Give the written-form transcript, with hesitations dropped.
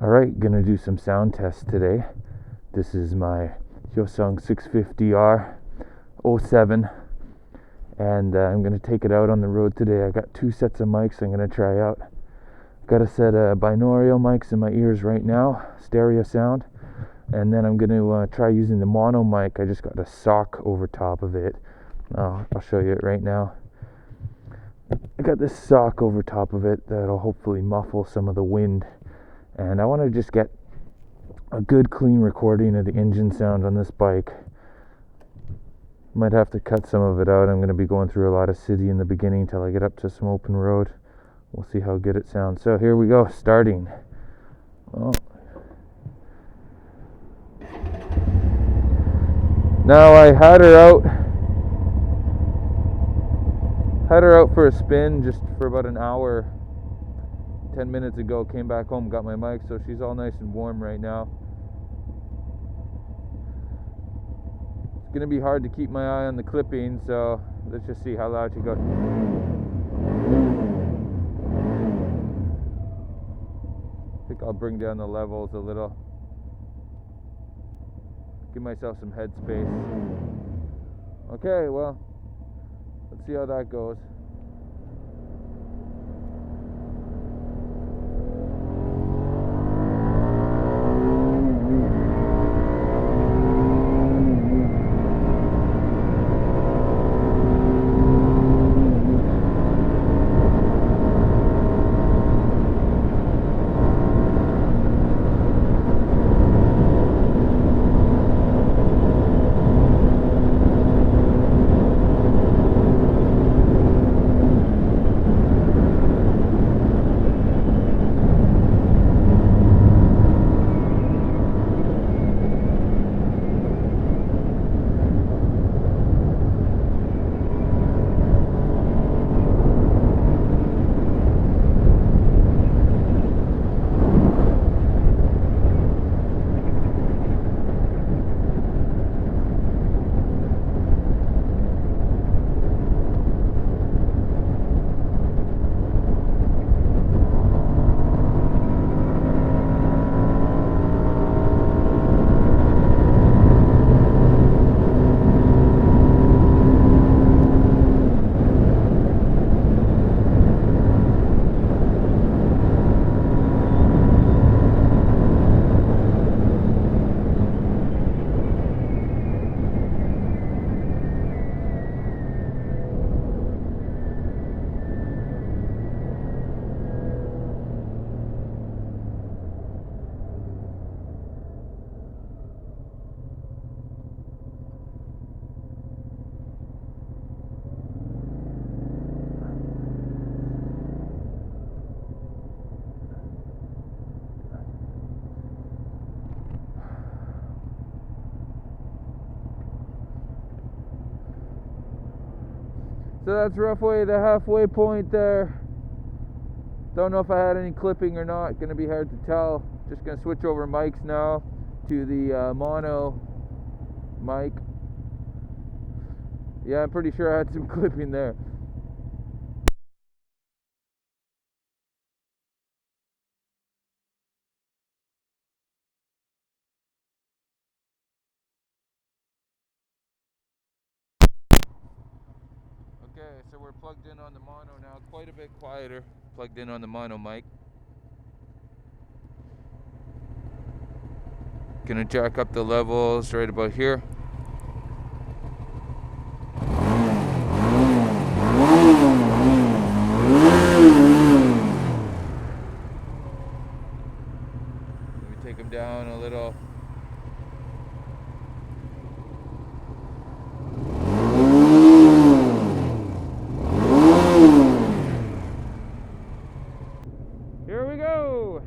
Alright, gonna do some sound tests today. This is my Hyosung 650R 07, and I'm gonna take it out on the road today. I got 2 sets of mics I'm gonna try out. Got a set of binaural mics in my ears right now, stereo sound, and then I'm gonna try using the mono mic. I just got a sock over top of it. I'll show you it right now. I got this sock over top of it that'll hopefully muffle some of the wind. And I want to just get a good clean recording of the engine sound on this bike. Might have to cut some of it out. I'm going to be going through a lot of city in the beginning till I get up to some open road. We'll see how good it sounds. So here we go, starting. Oh. Now I had her out for a spin just for about an hour. 10 minutes ago, came back home, got my mic, so she's all nice and warm right now. It's gonna be hard to keep my eye on the clipping, so let's just see how loud she goes. I think I'll bring down the levels a little, give myself some headspace. Okay, well, let's see how that goes. So that's roughly the halfway point there. Don't know if I had any clipping or not. Gonna be hard to tell. Just gonna switch over mics now to the mono mic. Yeah, I'm pretty sure I had some clipping there. Okay, so we're plugged in on the mono now, quite a bit quieter, plugged in on the mono mic. Gonna jack up the levels right about here. Let me take them down a little. Here we go!